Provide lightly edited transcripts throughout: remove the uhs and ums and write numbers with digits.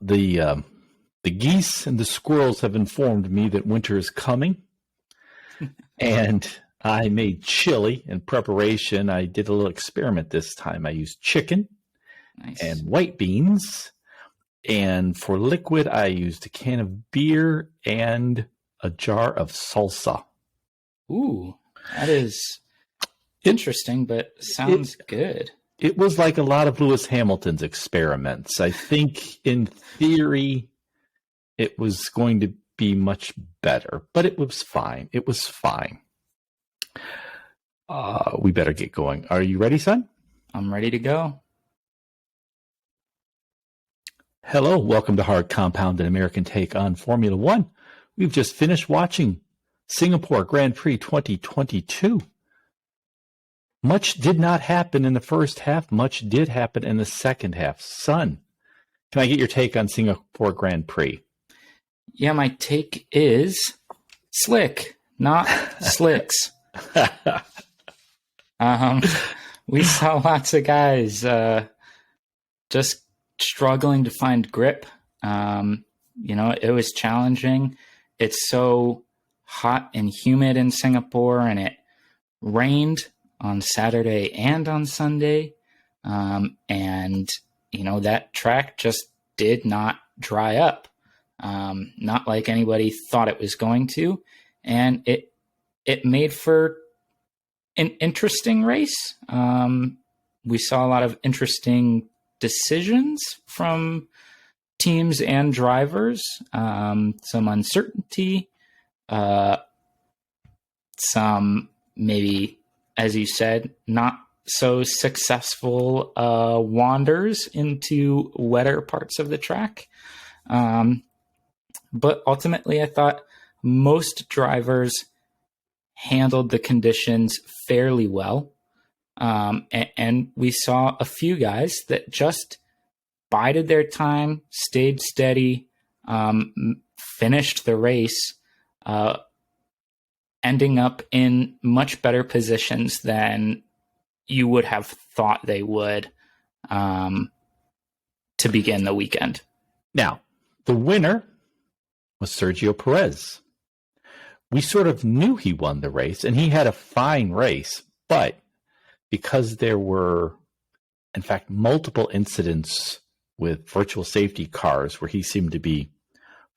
The geese and the squirrels have informed me that winter is coming, and I made chili in preparation. I did a little experiment this time. I used chicken and white beans, and for liquid, I used a can of beer and a jar of salsa. Ooh, that is interesting, but sounds good. It was like a lot of Lewis Hamilton's experiments. I think in theory it was going to be much better, but it was fine. It was fine. We better get going. Are you ready, son? I'm ready to go. Hello, welcome to Hard Compound, an American take on Formula One. We've just finished watching Singapore Grand Prix 2022. Much did not happen in the first half. Much did happen in the second half. Son, can I get your take on Singapore Grand Prix? Yeah, my take is slick, not slicks. We saw lots of guys just struggling to find grip. It was challenging. It's so hot and humid in Singapore, and it rained on Saturday and on Sunday. That track just did not dry up. Not like anybody thought it was going to. And it made for an interesting race. We saw a lot of interesting decisions from teams and drivers, some uncertainty, some maybe, as you said, not so successful wanders into wetter parts of the track. But ultimately, I thought most drivers handled the conditions fairly well. And we saw a few guys that just bided their time, stayed steady, finished the race, ending up in much better positions than you would have thought they would to begin the weekend. Now, the winner was Sergio Perez. We sort of knew he won the race, and he had a fine race, but because there were, in fact, multiple incidents with virtual safety cars where he seemed to be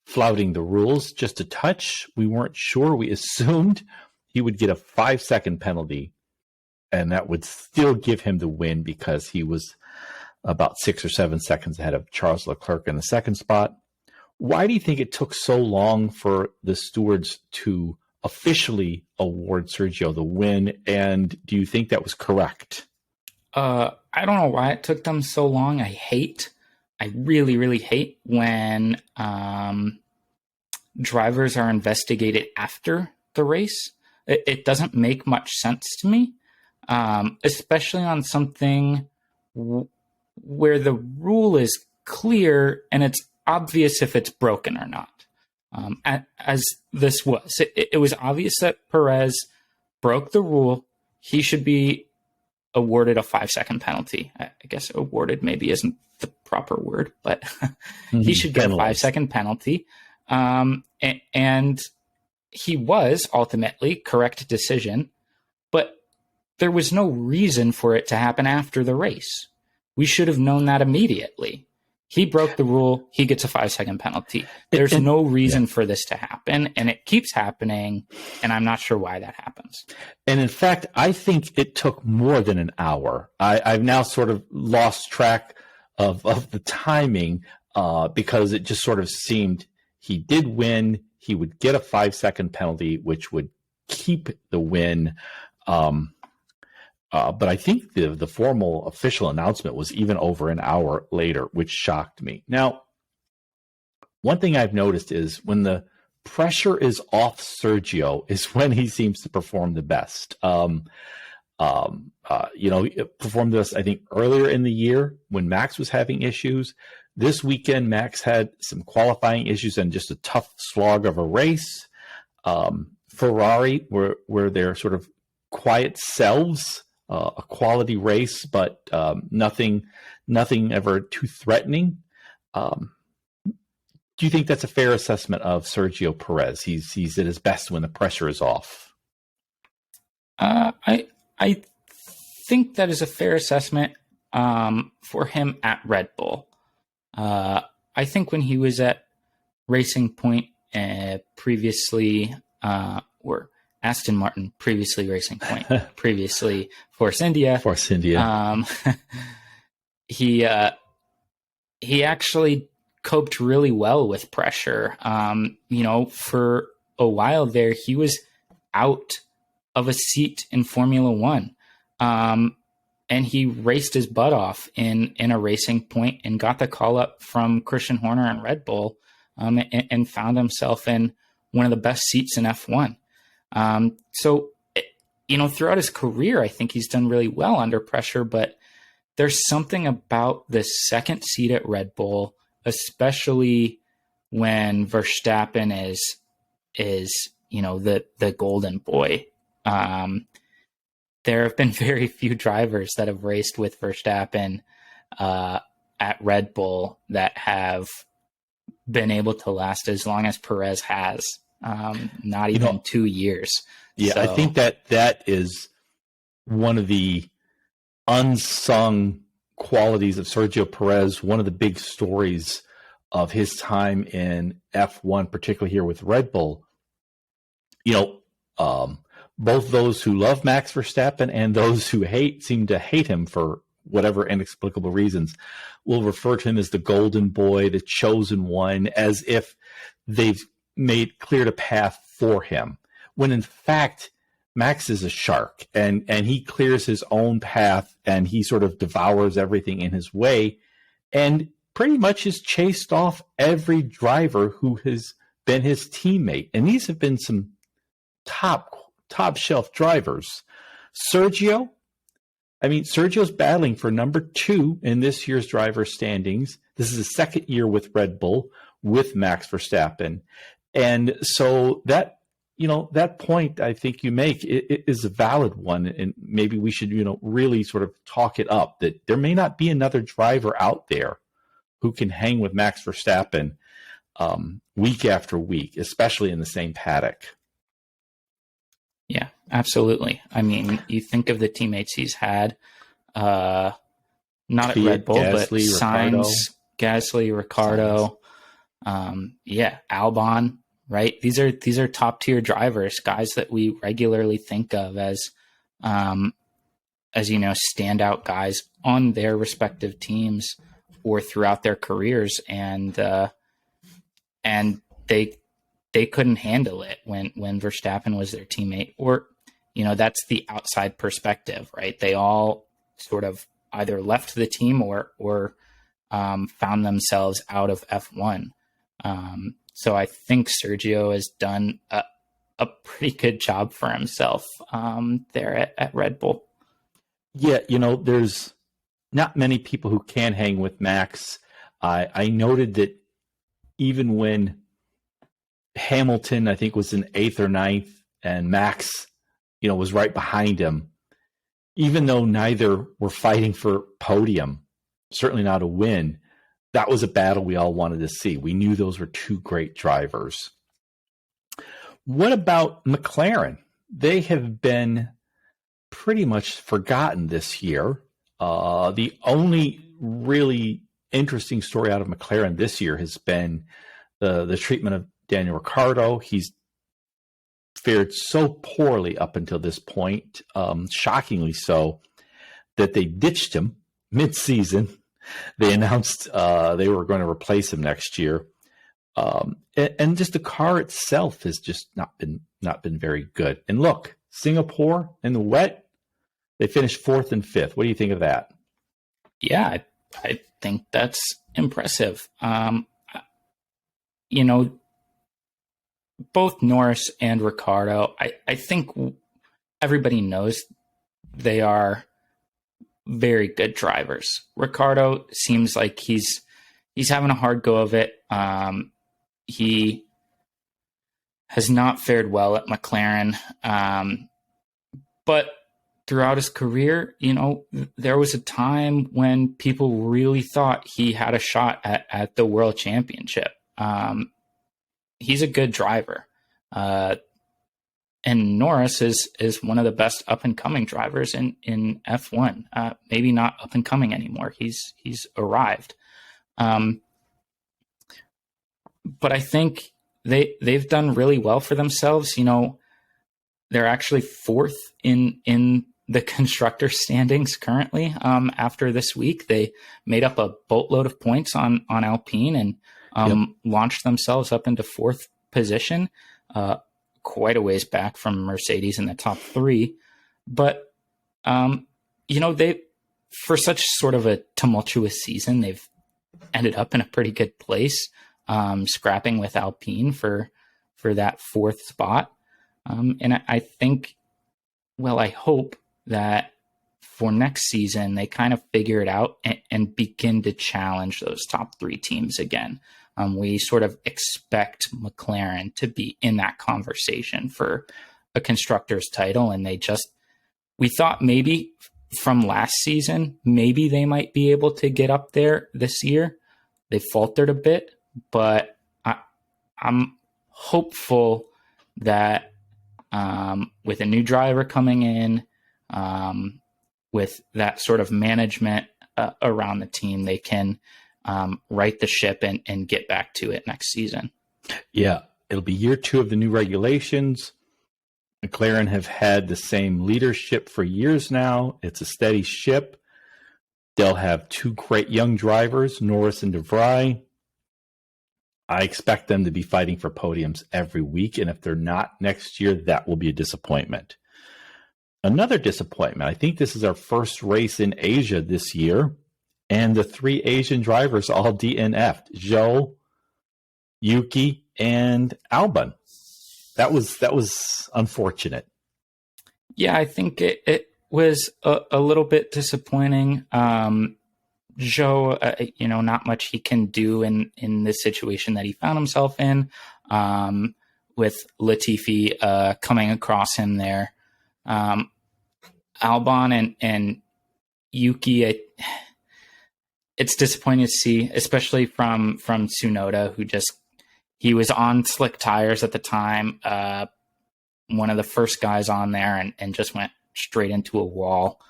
flouting the rules just a touch, we weren't sure. We assumed he would get a 5-second penalty, and that would still give him the win because he was about 6 or 7 seconds ahead of Charles Leclerc in the second spot. Why do you think it took so long for the stewards to officially award Sergio the win? And do you think that was correct? I don't know why it took them so long. I really, really hate when drivers are investigated after the race. It doesn't make much sense to me, especially on something where the rule is clear and it's obvious if it's broken or not. As this was, it was obvious that Perez broke the rule. He should be awarded a 5-second penalty. I guess awarded maybe isn't the proper word, but he should get a 5-second penalty. And he was ultimately correct decision, but there was no reason for it to happen after the race. We should have known that immediately. He broke the rule. He gets a 5-second penalty. There's no reason for this to happen, and it keeps happening, and I'm not sure why that happens. And in fact, I think it took more than an hour. I've now sort of lost track of the timing because it just sort of seemed he did win. He would get a 5-second penalty, which would keep the win. But I think the formal official announcement was even over an hour later, which shocked me. Now, one thing I've noticed is when the pressure is off Sergio is when he seems to perform the best. He performed this, I think, earlier in the year when Max was having issues. This weekend, Max had some qualifying issues and just a tough slog of a race. Ferrari were their sort of quiet selves. A quality race, but nothing ever too threatening. Um, do you think that's a fair assessment of Sergio Perez? He's at his best when the pressure is off. I think that is a fair assessment for him at Red Bull. I think when he was at Racing Point previously, or Aston Martin, previously Racing Point, previously Force India. He actually coped really well with pressure. For a while there, he was out of a seat in Formula One. And he raced his butt off in a Racing Point and got the call up from Christian Horner and Red Bull, and found himself in one of the best seats in F1. Throughout his career, I think he's done really well under pressure, but there's something about the second seat at Red Bull, especially when Verstappen is the golden boy. There have been very few drivers that have raced with Verstappen at Red Bull that have been able to last as long as Perez has. Not even 2 years. Yeah, so, I think that is one of the unsung qualities of Sergio Perez. One of the big stories of his time in F1, particularly here with Red Bull. Both those who love Max Verstappen and those who seem to hate him for whatever inexplicable reasons, will refer to him as the golden boy, the chosen one, as if they've cleared a path for him. When in fact, Max is a shark and he clears his own path and he sort of devours everything in his way and pretty much has chased off every driver who has been his teammate. And these have been some top shelf drivers. Sergio's battling for number 2 in this year's driver standings. This is his second year with Red Bull with Max Verstappen. And so that point I think you make it is a valid one. And maybe we should, really sort of talk it up that there may not be another driver out there who can hang with Max Verstappen week after week, especially in the same paddock. Yeah, absolutely. I mean, you think of the teammates he's had, not at Red Bull, Gasly, but Sainz, Gasly, Ricciardo, Albon, right? These are top tier drivers, guys that we regularly think of as standout guys on their respective teams or throughout their careers, and they couldn't handle it when Verstappen was their teammate, or, that's the outside perspective, right? They all sort of either left the team or found themselves out of F1. So I think Sergio has done a pretty good job for himself there at Red Bull. Yeah, there's not many people who can hang with Max. I noted that even when Hamilton, I think, was in 8th or 9th, and Max, was right behind him. Even though neither were fighting for podium, certainly not a win, that was a battle we all wanted to see. We knew those were two great drivers. What about McLaren? They have been pretty much forgotten this year. The only really interesting story out of McLaren this year has been the treatment of Daniel Ricciardo. He's fared so poorly up until this point, shockingly so, that they ditched him mid-season. They announced they were going to replace him next year. And just the car itself has just not been very good. And look, Singapore in the wet, they finished 4th and 5th. What do you think of that? Yeah, I think that's impressive. Both Norris and Ricciardo, I think everybody knows they are very good drivers. Ricciardo seems like he's having a hard go of it. He has not fared well at McLaren, but throughout his career, there was a time when people really thought he had a shot at the world championship. He's a good driver. And Norris is one of the best up and coming drivers in F1. Maybe not up and coming anymore. He's arrived. But I think they've done really well for themselves. They're actually fourth in the constructor standings currently. After this week, they made up a boatload of points on Alpine and launched themselves up into fourth position. Quite a ways back from Mercedes in the top three. But, they, for such sort of a tumultuous season, they've ended up in a pretty good place, scrapping with Alpine for that fourth spot. And I think, I hope that for next season, they kind of figure it out and begin to challenge those top three teams again. We sort of expect McLaren to be in that conversation for a constructor's title. And we thought maybe from last season, maybe they might be able to get up there this year. They faltered a bit, but I'm hopeful that with a new driver coming in, with that sort of management around the team, they can right the ship and get back to it next season. Yeah, it'll be year 2 of the new regulations. McLaren have had the same leadership for years now. It's a steady ship. They'll have 2 great young drivers, Norris and De Vries. I expect them to be fighting for podiums every week, and if they're not next year, that will be a disappointment. Another disappointment, I think this is our first race in Asia this year, and the 3 Asian drivers all DNF'd, Zhou, Yuki, and Albon. That was unfortunate. Yeah, I think it was a little bit disappointing. Zhou, not much he can do in this situation that he found himself in, with Latifi coming across him there. Albon and Yuki, it's disappointing to see, especially from Tsunoda, he was on slick tires at the time, one of the first guys on there, and just went straight into a wall.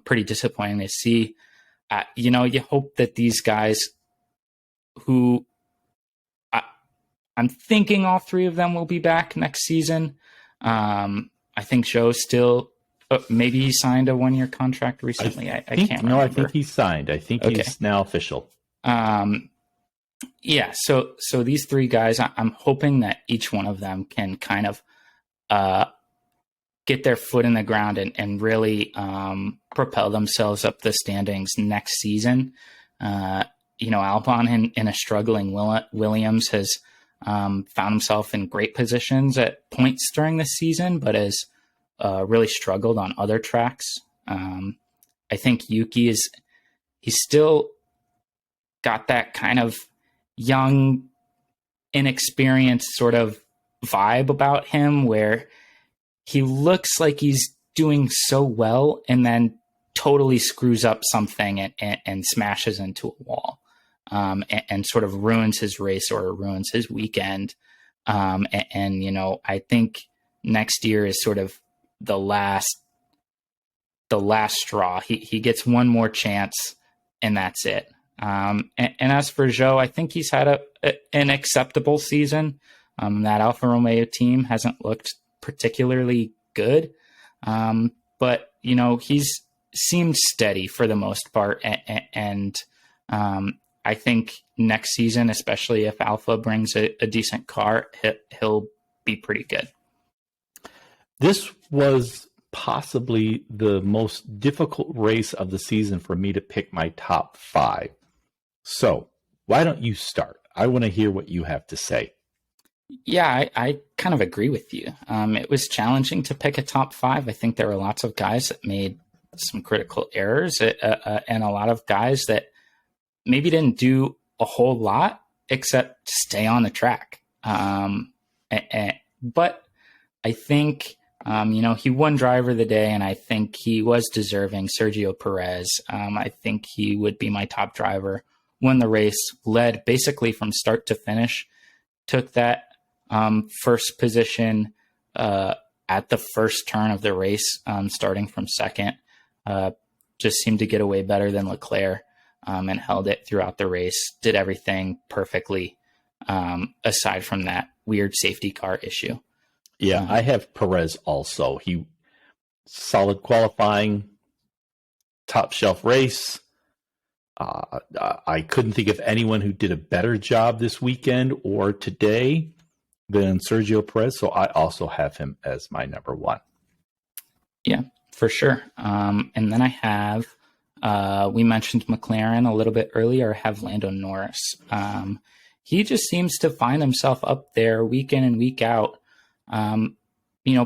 Pretty disappointing to see. You hope that these guys who I'm thinking all 3 of them will be back next season. I think Zhou still, maybe he signed a 1-year contract recently. I can't remember. No, I think he signed. I think he's now official. Yeah. So these 3 guys, I'm hoping that each one of them can kind of get their foot in the ground and really propel themselves up the standings next season. Albon in a struggling Williams has found himself in great positions at points during this season, but has really struggled on other tracks. I think Yuki he's still got that kind of young, inexperienced sort of vibe about him where he looks like he's doing so well and then totally screws up something and smashes into a wall, and sort of ruins his race or ruins his weekend. I think next year is sort of the last straw. He gets one more chance and that's it. And as for Zhou, I think he's had an acceptable season. That Alfa Romeo team hasn't looked particularly good. But he's seemed steady for the most part. And I think next season, especially if Alfa brings a decent car, he'll be pretty good. This was possibly the most difficult race of the season for me to pick my top 5. So why don't you start? I want to hear what you have to say. Yeah, I kind of agree with you. It was challenging to pick a top 5. I think there were lots of guys that made some critical errors, and a lot of guys that maybe didn't do a whole lot except stay on the track. But I think He won driver of the day, and I think he was deserving. Sergio Perez. I think he would be my top driver. Won the race, led basically from start to finish, took that first position at the first turn of the race, starting from second. Just seemed to get away better than Leclerc, and held it throughout the race. Did everything perfectly, aside from that weird safety car issue. Yeah, I have Perez also. He solid qualifying, top shelf race. I couldn't think of anyone who did a better job this weekend or today than Sergio Perez, so I also have him as my number one. Yeah, for sure. And then I have, we mentioned McLaren a little bit earlier. I have Lando Norris. He just seems to find himself up there week in and week out.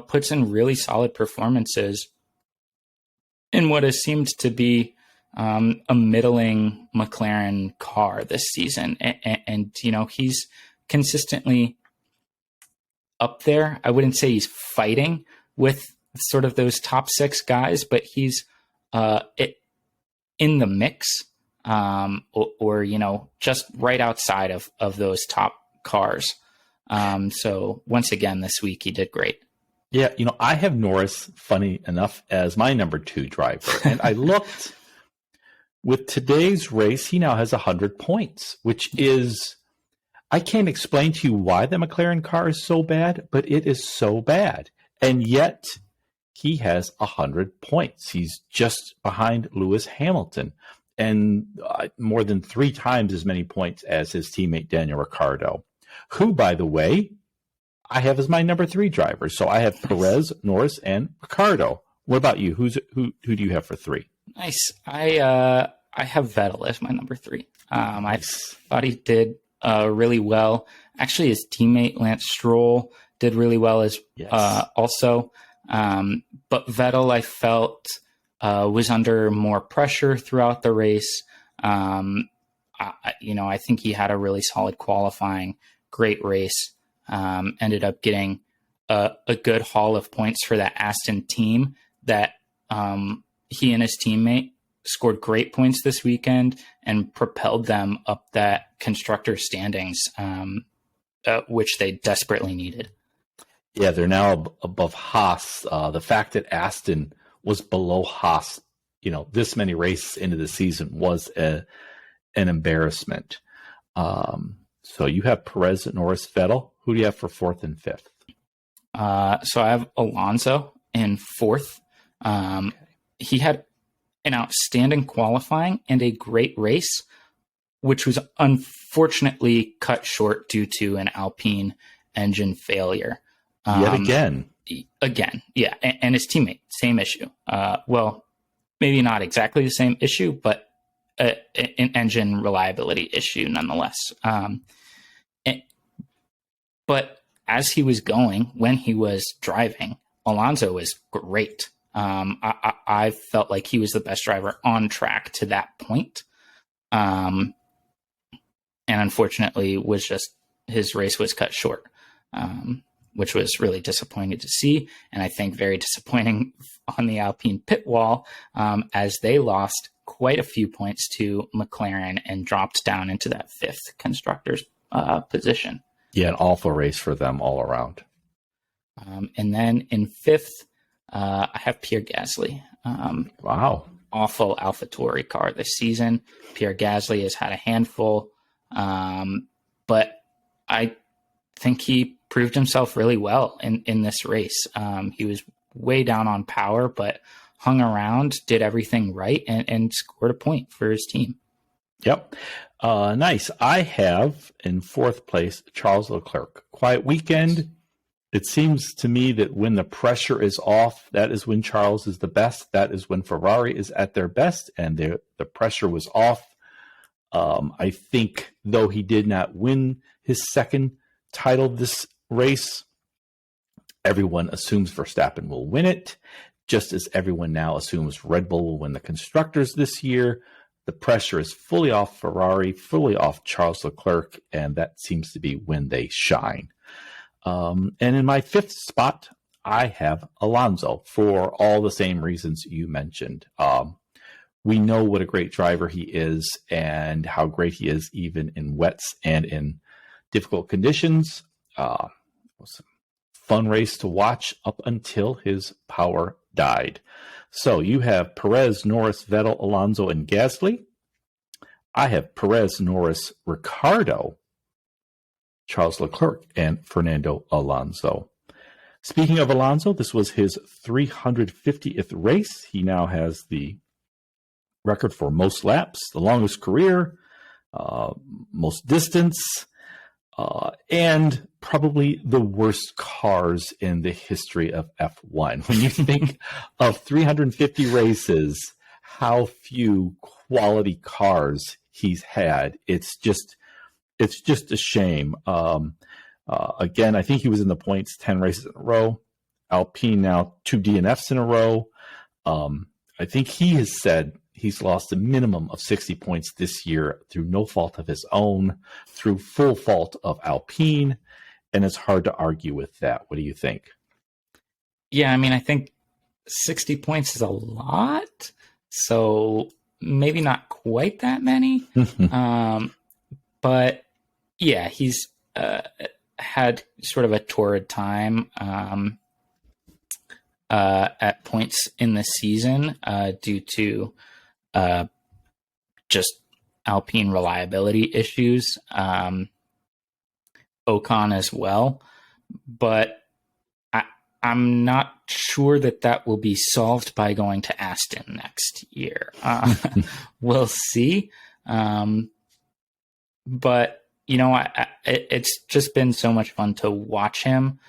Puts in really solid performances in what has seemed to be a middling McLaren car this season. And he's consistently up there. I wouldn't say he's fighting with sort of those top six guys, but he's in the mix, or just right outside of those top cars. So once again, this week he did great. Yeah, I have Norris, funny enough, as my number two driver. And I looked with today's race, he now has 100 points, which is, I can't explain to you why the McLaren car is so bad, but it is so bad. And yet he has 100 points. He's just behind Lewis Hamilton and more than 3 times as many points as his teammate Daniel Ricciardo, who, by the way, I have as my number 3 driver. So I have Perez, Norris, and Ricciardo. What about you? Who do you have for 3? Nice. I have Vettel as my number 3. I thought he did really well. Actually, his teammate Lance Stroll did really well as also. But Vettel, I felt, was under more pressure throughout the race. I think he had a really solid qualifying, great race. Ended up getting a good haul of points for that Aston team that he and his teammate scored great points this weekend and propelled them up that constructor standings, which they desperately needed. Yeah, they're now above Haas. The fact that Aston was below Haas, this many races into the season was an embarrassment. So you have Perez, Norris, Vettel. Who do you have for 4th and 5th? So I have Alonso in 4th. He had an outstanding qualifying and a great race, which was unfortunately cut short due to an Alpine engine failure. Yet again. Again, yeah. And his teammate, same issue. Well, maybe not exactly the same issue, but an engine reliability issue nonetheless. But as he was going, when he was driving, Alonso was great. I felt like he was the best driver on track to that point. And unfortunately his race was cut short, which was really disappointing to see. And I think very disappointing on the Alpine pit wall, as they lost quite a few points to McLaren and dropped down into that 5th constructor's position. Yeah, an awful race for them all around. And then in 5th, I have Pierre Gasly. Wow. Awful AlphaTauri car this season. Pierre Gasly has had a handful, but I think he proved himself really well in this race. He was way down on power, but hung around, did everything right, and scored a point for his team. Yep. Nice. I have in 4th place Charles Leclerc. Quiet weekend. It seems to me that when the pressure is off, that is when Charles is the best. That is when Ferrari is at their best, and the pressure was off. I think, though he did not win his 2nd title this race, everyone assumes Verstappen will win it, just as everyone now assumes Red Bull will win the Constructors this year. The pressure is fully off Ferrari, fully off Charles Leclerc, and that seems to be when they shine. And in my 5th spot, I have Alonso for all the same reasons you mentioned. We know what a great driver he is and how great he is even in wets and in difficult conditions. It was a fun race to watch up until his power died. So you have Perez, Norris, Vettel, Alonso, and Gasly. I have Perez, Norris, Ricciardo, Charles Leclerc, and Fernando Alonso. Speaking of Alonso, this was his 350th race. He now has the record for most laps, the longest career, most distance, and probably the worst cars in the history of F1. When you think of 350 races, how few quality cars he's had, it's just a shame. Again, I think he was in the points 10 races in a row. Alpine now 2 DNFs in a row. I think he has said he's lost a minimum of 60 points this year through no fault of his own, through full fault of Alpine, and it's hard to argue with that. What do you think? Yeah, I mean, I think 60 points is a lot, so maybe not quite that many. But yeah, he's had sort of a torrid time at points in the season due to just Alpine reliability issues, Ocon as well. But I'm not sure that will be solved by going to Aston next year. We'll see. But, you know, it's just been so much fun to watch him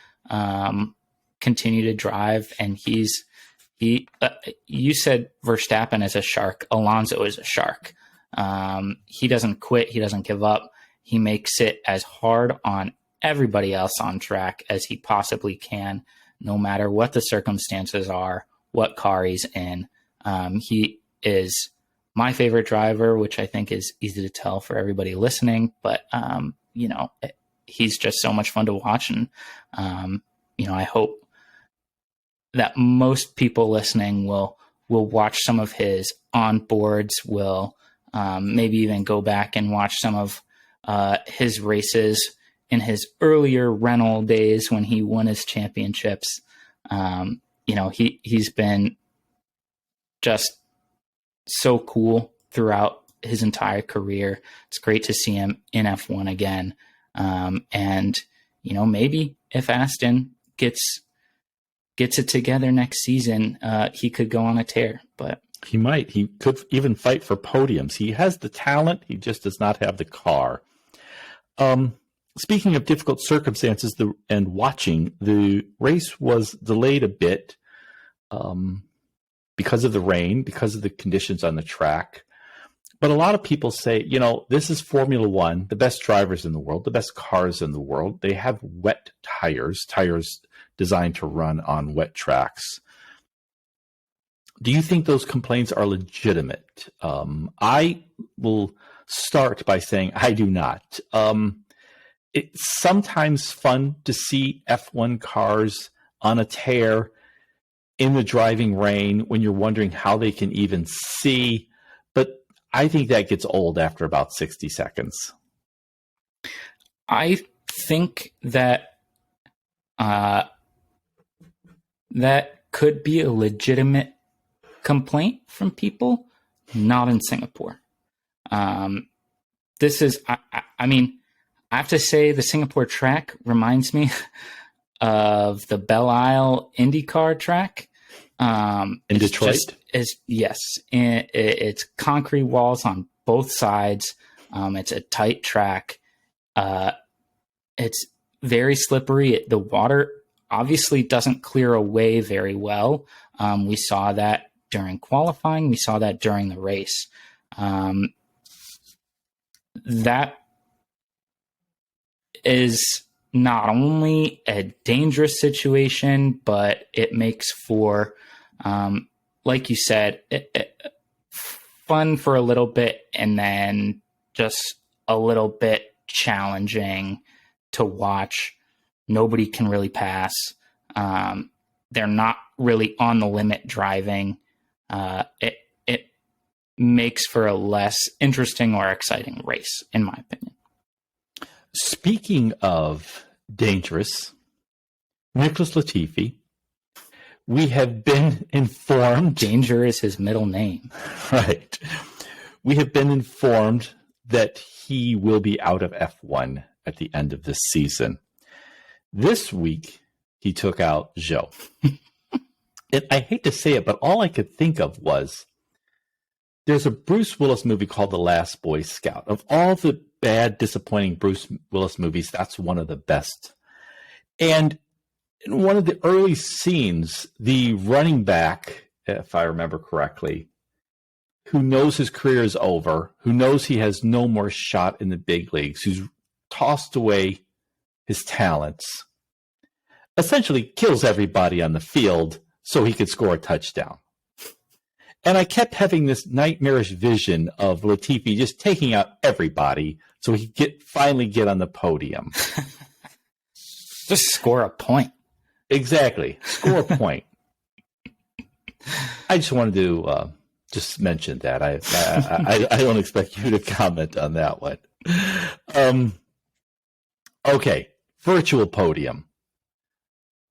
continue to drive. And you said Verstappen is a shark. Alonso is a shark. He doesn't quit. He doesn't give up. He makes it as hard on everybody else on track as he possibly can, no matter what the circumstances are, what car he's in. He is my favorite driver, which I think is easy to tell for everybody listening. But, you know, he's just so much fun to watch. And, you know, I hope that most people listening will watch some of his onboards, will maybe even go back and watch some of his races in his earlier Renault days when he won his championships. You know, he's been just so cool throughout his entire career. It's great to see him in F1 again. And, you know, maybe if Aston gets it together next season, he could go on a tear. But he might. He could even fight for podiums. He has the talent. He just does not have the car. Speaking of difficult circumstances and watching, the race was delayed a bit because of the rain, because of the conditions on the track. But a lot of people say, you know, this is Formula One, the best drivers in the world, the best cars in the world. They have wet tires designed to run on wet tracks. Do you think those complaints are legitimate? I will start by saying I do not. It's sometimes fun to see F1 cars on a tear in the driving rain when you're wondering how they can even see. But I think that gets old after about 60 seconds. I think that that could be a legitimate complaint from people, not in Singapore. This is, I mean, I have to say the Singapore track reminds me of the Belle Isle IndyCar track. In Detroit? Yes. It's concrete walls on both sides. It's a tight track. It's very slippery. The water obviously doesn't clear away very well. We saw that during qualifying. We saw that during the race. That is not only a dangerous situation, but it makes for, like you said, fun for a little bit and then just a little bit challenging to watch. Nobody can really pass. they're not really on the limit driving, it makes for a less interesting or exciting race, in my opinion. Speaking of dangerous, Nicholas Latifi, we have been informed. Danger is his middle name. Right. We have been informed that he will be out of F1 at the end of this season. This week, he took out Joe. And I hate to say it, but all I could think of was there's a Bruce Willis movie called The Last Boy Scout. Of all the bad, disappointing Bruce Willis movies, that's one of the best. And in one of the early scenes, the running back, if I remember correctly, who knows his career is over, who knows he has no more shot in the big leagues, who's tossed away his talents, essentially kills everybody on the field so he could score a touchdown. And I kept having this nightmarish vision of Latifi just taking out everybody so he could finally get on the podium. Just score a point. Exactly. Score a point. I just wanted to just mention that. I don't expect you to comment on that one. Okay. Virtual podium.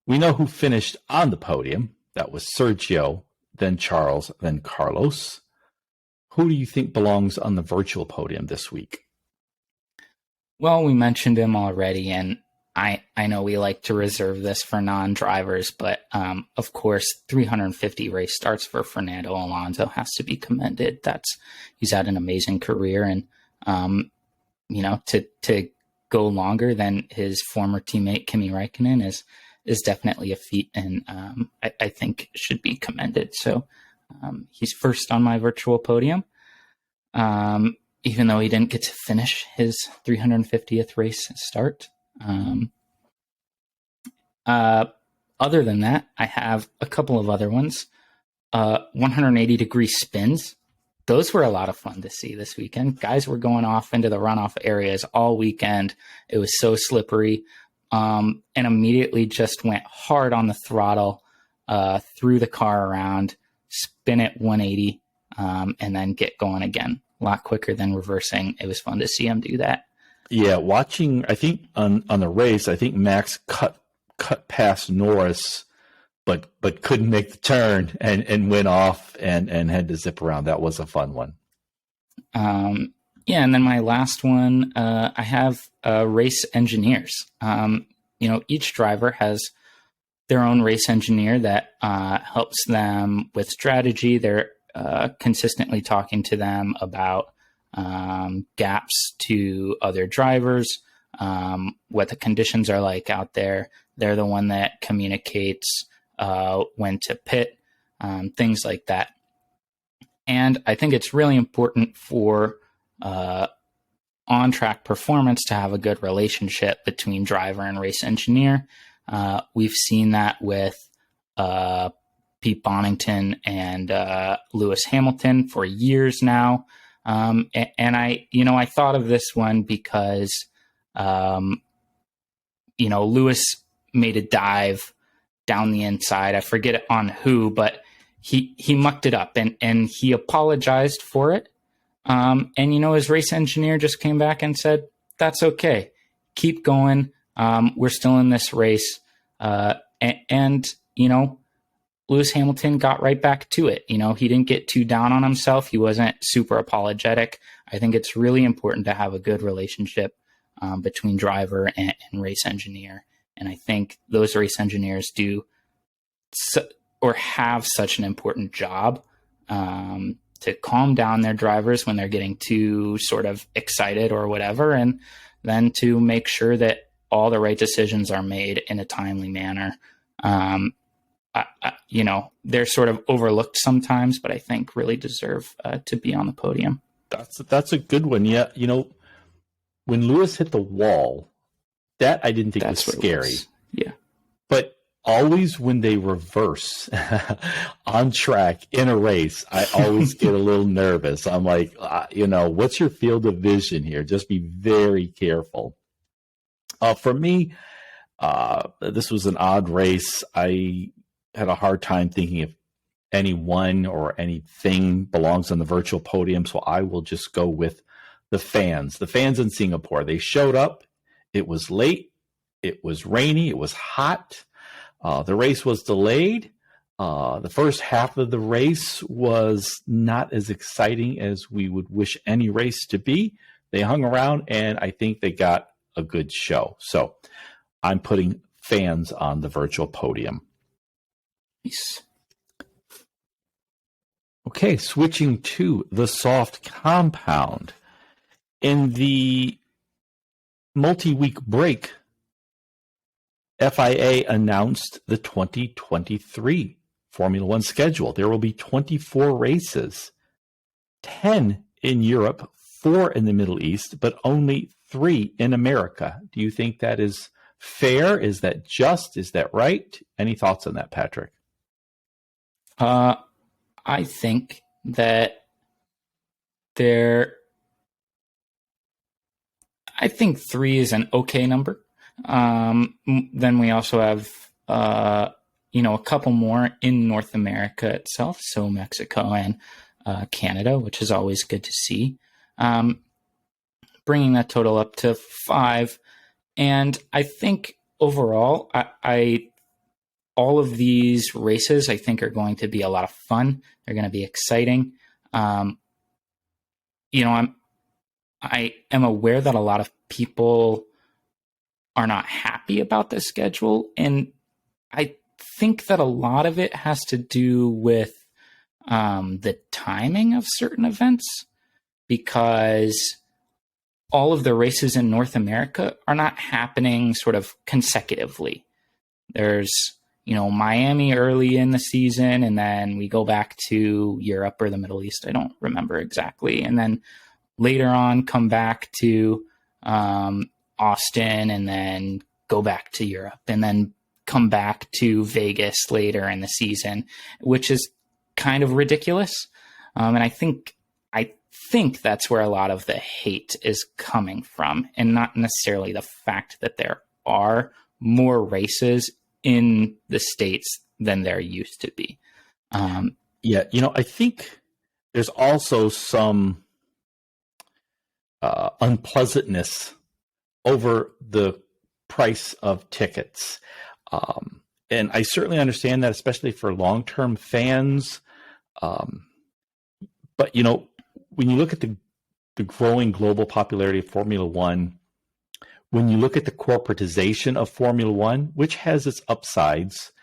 We know who finished on the podium. That was Sergio, then Charles, then Carlos. Who do you think belongs on the virtual podium this week? Well, we mentioned him already, and I know we like to reserve this for non-drivers, but of course, 350 race starts for Fernando Alonso has to be commended. He's had an amazing career, and to go longer than his former teammate Kimi Räikkönen is definitely a feat, and I think should be commended. So he's first on my virtual podium, even though he didn't get to finish his 350th race start. Other than that, I have a couple of other ones. 180-degree spins. Those were a lot of fun to see this weekend. Guys were going off into the runoff areas all weekend. It was so slippery. And immediately just went hard on the throttle, threw the car around, spin it 180, and then get going again. A lot quicker than reversing. It was fun to see him do that. Yeah, watching, I think on the race, I think Max cut past Norris, but couldn't make the turn and went off and had to zip around. That was a fun one. Yeah, and then my last one, I have race engineers. Each driver has their own race engineer that helps them with strategy. They're consistently talking to them about gaps to other drivers, what the conditions are like out there. They're the one that communicates when to pit, things like that. And I think it's really important for on-track performance to have a good relationship between driver and race engineer. We've seen that with Pete Bonington and Lewis Hamilton for years now. And I thought of this one because, Lewis made a dive down the inside. I forget on who, but he mucked it up and he apologized for it. His race engineer just came back and said, that's okay. Keep going. We're still in this race. Lewis Hamilton got right back to it. He didn't get too down on himself. He wasn't super apologetic. I think it's really important to have a good relationship between driver and race engineer. And I think those race engineers do or have such an important job to calm down their drivers when they're getting too sort of excited or whatever, and then to make sure that all the right decisions are made in a timely manner. They're sort of overlooked sometimes, but I think really deserve to be on the podium. That's a good one. Yeah. When Lewis hit the wall, that I didn't think was scary. Yeah. But always when they reverse on track in a race, I always get a little nervous. I'm like, what's your field of vision here? Just be very careful. For me, this was an odd race. I had a hard time thinking if anyone or anything belongs on the virtual podium, so I will just go with the fans. The fans in Singapore, they showed up. It was late. It was rainy. It was hot. The race was delayed. The first half of the race was not as exciting as we would wish any race to be. They hung around, and I think they got a good show. So I'm putting fans on the virtual podium. Nice. Okay, switching to the soft compound. In the multi-week break, FIA announced the 2023 Formula One schedule. There will be 24 races, 10 in Europe, 4 in the Middle East, but only 3 in America. Do you think that is fair? Is that just? Is that right? Any thoughts on that, Patrick? I think that I think 3 is an okay number. Then we also have, a couple more in North America itself. So Mexico and Canada, which is always good to see. Bringing that total up to 5. And I think overall, all of these races, I think, are going to be a lot of fun. They're going to be exciting. I am aware that a lot of people are not happy about this schedule. And I think that a lot of it has to do with the timing of certain events, because all of the races in North America are not happening sort of consecutively. There's, Miami early in the season, and then we go back to Europe or the Middle East. I don't remember exactly. And then later on, come back to Austin, and then go back to Europe, and then come back to Vegas later in the season, which is kind of ridiculous. And I think that's where a lot of the hate is coming from, and not necessarily the fact that there are more races in the States than there used to be. I think there's also some unpleasantness over the price of tickets. And I certainly understand that, especially for long-term fans. But, when you look at the growing global popularity of Formula One, when you look at the corporatization of Formula One, which has its upsides,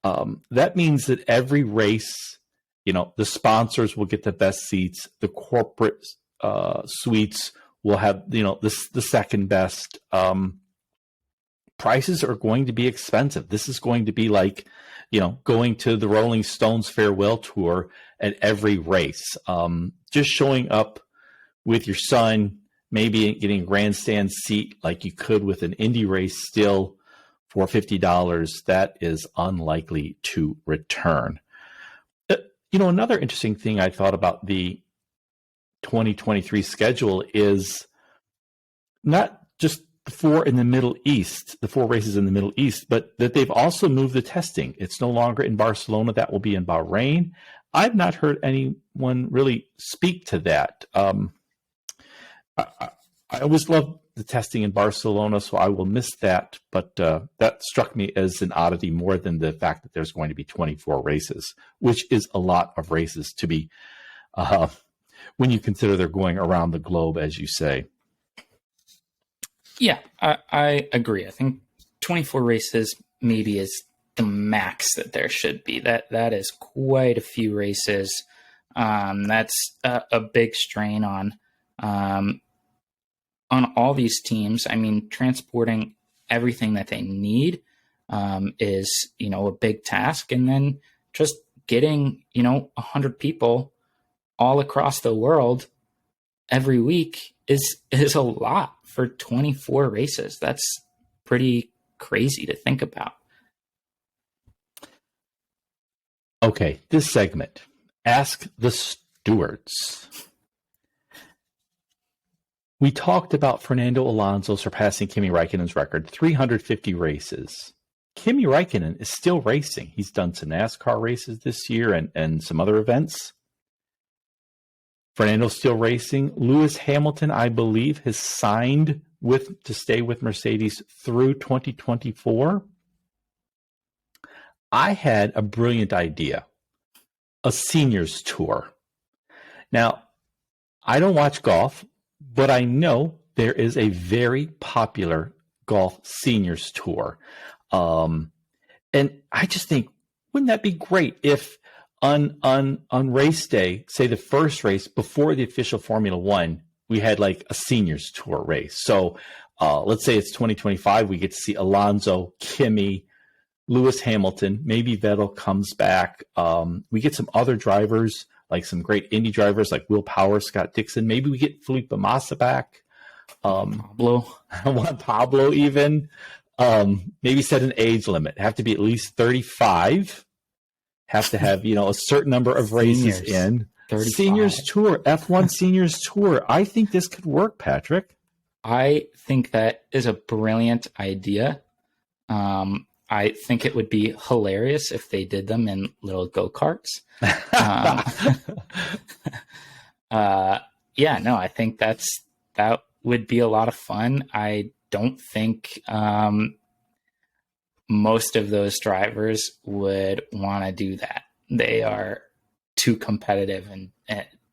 that means that every race, the sponsors will get the best seats, the corporate suites will have, the second best. Prices are going to be expensive. This is going to be like, going to the Rolling Stones farewell tour at every race. Just showing up with your son, maybe getting a grandstand seat like you could with an Indy race still for $50, that is unlikely to return. Another interesting thing I thought about the 2023 schedule is not just the 4 in the Middle East, the 4 races in the Middle East, but that they've also moved the testing. It's no longer in Barcelona. That will be in Bahrain. I've not heard anyone really speak to that. I always love the testing in Barcelona, so I will miss that. But that struck me as an oddity more than the fact that there's going to be 24 races, which is a lot of races to be, when you consider they're going around the globe, as you say. Yeah, I agree. I think 24 races maybe is the max that there should be. That is quite a few races. That's a big strain on all these teams. I mean, transporting everything that they need is, a big task. And then just getting, 100 people all across the world every week is a lot for 24 races. That's pretty crazy to think about. Okay, this segment, Ask the Stewards. We talked about Fernando Alonso surpassing Kimi Räikkönen's record, 350 races. Kimi Räikkönen is still racing. He's done some NASCAR races this year and some other events. Fernando's still racing. Lewis Hamilton, I believe, has signed to stay with Mercedes through 2024. I had a brilliant idea. A seniors tour. Now, I don't watch golf, but I know there is a very popular golf seniors tour. And I just think, wouldn't that be great if on race day, say the first race before the official Formula One, we had like a seniors tour race. So let's say it's 2025, we get to see Alonso, Kimi, Lewis Hamilton, maybe Vettel comes back. We get some other drivers, like some great Indy drivers like Will Power, Scott Dixon. Maybe we get Felipe Massa back. Pablo. Juan Pablo even. Maybe set an age limit. Have to be at least 35. Have to have, a certain number of races in. 35. Seniors Tour, F1 Seniors Tour. I think this could work, Patrick. I think that is a brilliant idea. I think it would be hilarious if they did them in little go-karts. I think that would be a lot of fun. I don't think most of those drivers would want to do that. They are too competitive and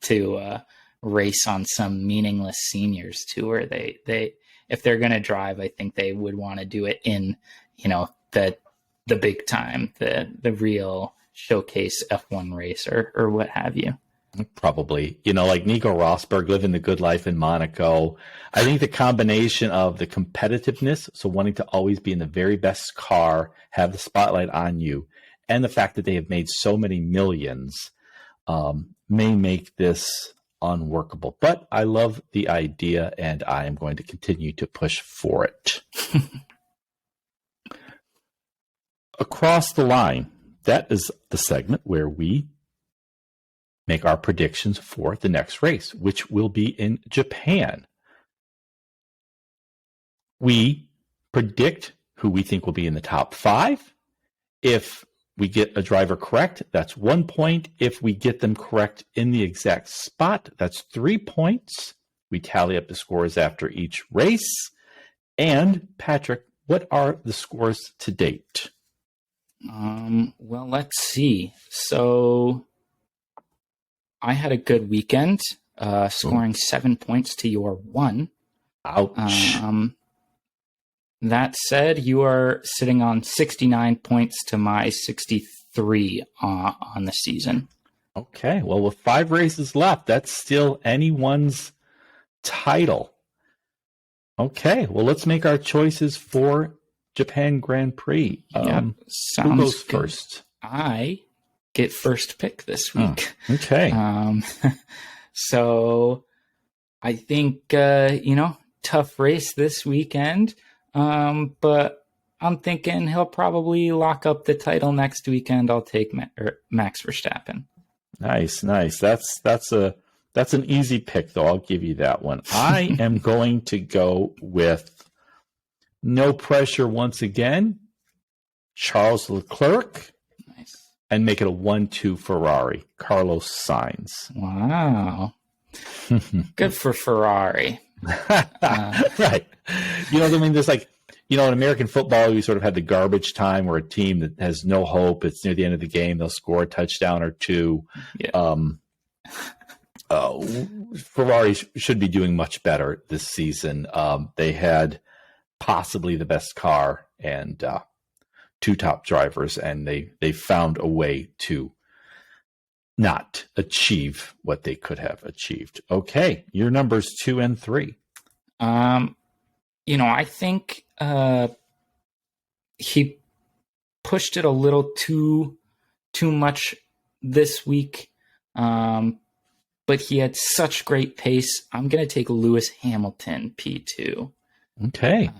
to race on some meaningless seniors tour. They if they're going to drive, I think they would want to do it in, the big time, the real showcase F1 race or what have you. Probably, like Nico Rosberg living the good life in Monaco. I think the combination of the competitiveness, so wanting to always be in the very best car, have the spotlight on you, and the fact that they have made so many millions may make this unworkable. But I love the idea, and I am going to continue to push for it. Across the line, that is the segment where we make our predictions for the next race, which will be in Japan. We predict who we think will be in the top 5. If we get a driver correct, that's 1 point. If we get them correct in the exact spot, that's 3 points. We tally up the scores after each race. And Patrick, what are the scores to date? Well, let's see. So I had a good weekend, scoring 7 points to your 1. Ouch. That said, you are sitting on 69 points to my 63 on the season. Okay, well, with 5 races left, that's still anyone's title. Okay, well, let's make our choices for Japan Grand Prix. Sounds who goes good. first? I get first pick this week. Okay. So I think, tough race this weekend. But I'm thinking he'll probably lock up the title next weekend. I'll take Max Verstappen. Nice. That's an easy pick, though. I'll give you that one. I am going to go with no pressure once again, Charles Leclerc. Nice. And make it a 1-2 Ferrari, Carlos Sainz. Wow. Good for Ferrari. Right. There's like, in American football, you sort of had the garbage time where a team that has no hope, it's near the end of the game, they'll score a touchdown or two. Yeah. Ferrari should be doing much better this season. They had possibly the best car and 2 top drivers, and they found a way to not achieve what they could have achieved. Okay, your numbers 2 and 3. I think he pushed it a little too much this week, but he had such great pace. I'm going to take Lewis Hamilton P2. Okay.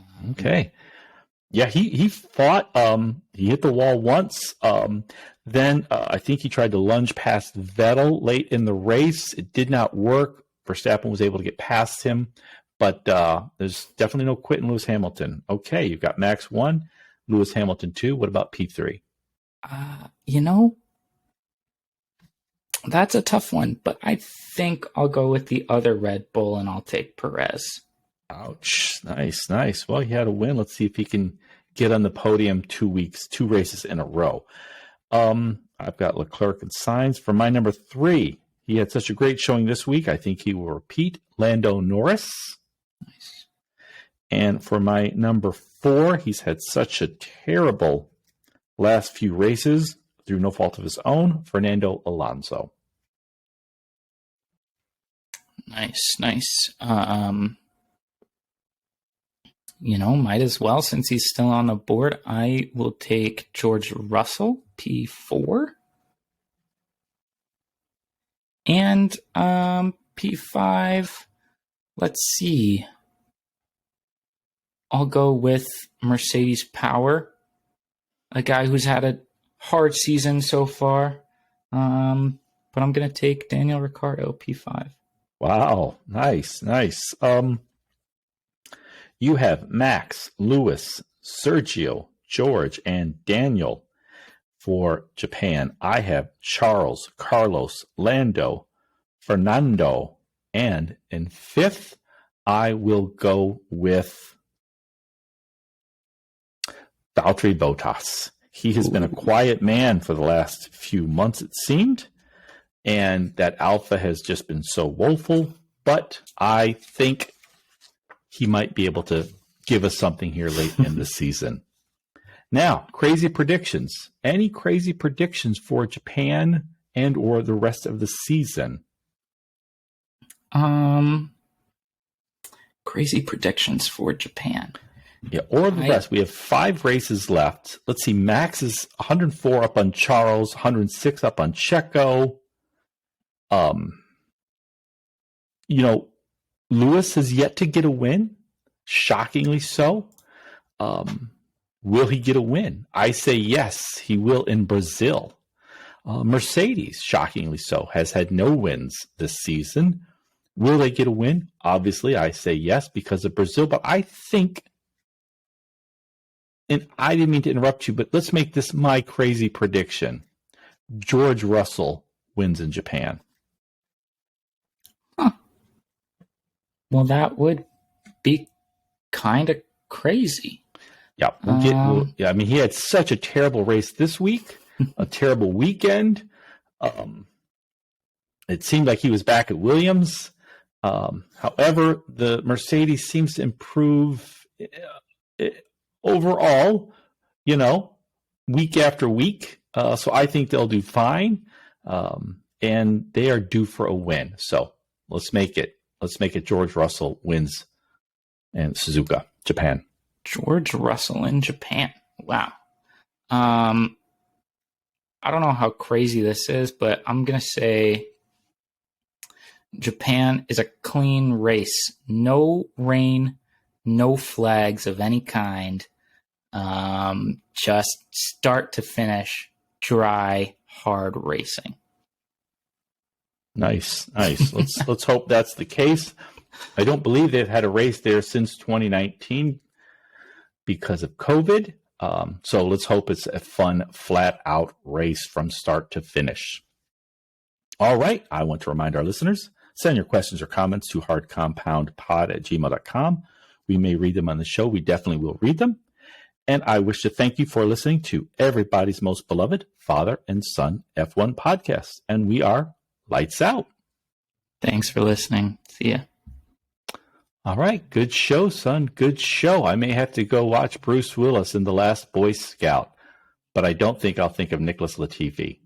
Yeah, he fought. He hit the wall once. Then I think he tried to lunge past Vettel late in the race. It did not work. Verstappen was able to get past him, but there's definitely no quitting Lewis Hamilton. Okay, you've got Max 1, Lewis Hamilton 2. What about P3? That's a tough one, but I think I'll go with the other Red Bull and I'll take Perez. Ouch. Nice. Well, he had a win. Let's see if he can get on the podium 2 races in a row. I've got Leclerc and Sainz. For my number 3, he had such a great showing this week. I think he will repeat. Lando Norris. Nice. And for my number 4, he's had such a terrible last few races through no fault of his own. Fernando Alonso. Nice. Might as well, since he's still on the board, I will take George Russell, P4. And P5, let's see. I'll go with Mercedes Power, a guy who's had a hard season so far. But I'm going to take Daniel Ricciardo, P5. Wow, nice. You have Max, Lewis, Sergio, George, and Daniel for Japan. I have Charles, Carlos, Lando, Fernando, and in 5th, I will go with Valtteri Bottas. He has been a quiet man for the last few months, it seemed, and that Alpha has just been so woeful, but I think he might be able to give us something here late in the season. Now, crazy predictions. Any crazy predictions for Japan and or the rest of the season? Crazy predictions for Japan. Yeah, or the rest. We have 5 races left. Let's see. Max is 104 up on Charles, 106 up on Checo. Lewis has yet to get a win. Shockingly so. Will he get a win? I say yes, he will in Brazil. Mercedes, shockingly so, has had no wins this season. Will they get a win? Obviously, I say yes because of Brazil, but I think, and I didn't mean to interrupt you, but let's make this my crazy prediction. George Russell wins in Japan. Huh. Well, that would be kind of crazy. Yeah, he had such a terrible race this week, a terrible weekend. It seemed like he was back at Williams. However, the Mercedes seems to improve overall, week after week. So I think they'll do fine. And they are due for a win. So let's make it George Russell wins in Suzuka, Japan. George Russell in Japan. Wow. I don't know how crazy this is, but I'm going to say Japan is a clean race. No rain, no flags of any kind. Just start to finish, dry, hard racing. Nice. Let's hope that's the case. I don't believe they've had a race there since 2019 because of COVID. So let's hope it's a fun, flat-out race from start to finish. All right. I want to remind our listeners, send your questions or comments to hardcompoundpod@gmail.com. We may read them on the show. We definitely will read them. And I wish to thank you for listening to everybody's most beloved Father and Son F1 podcast. And we are lights out. Thanks for listening. See ya. All right. Good show, son. Good show. I may have to go watch Bruce Willis in The Last Boy Scout, but I don't think I'll think of Nicholas Latifi.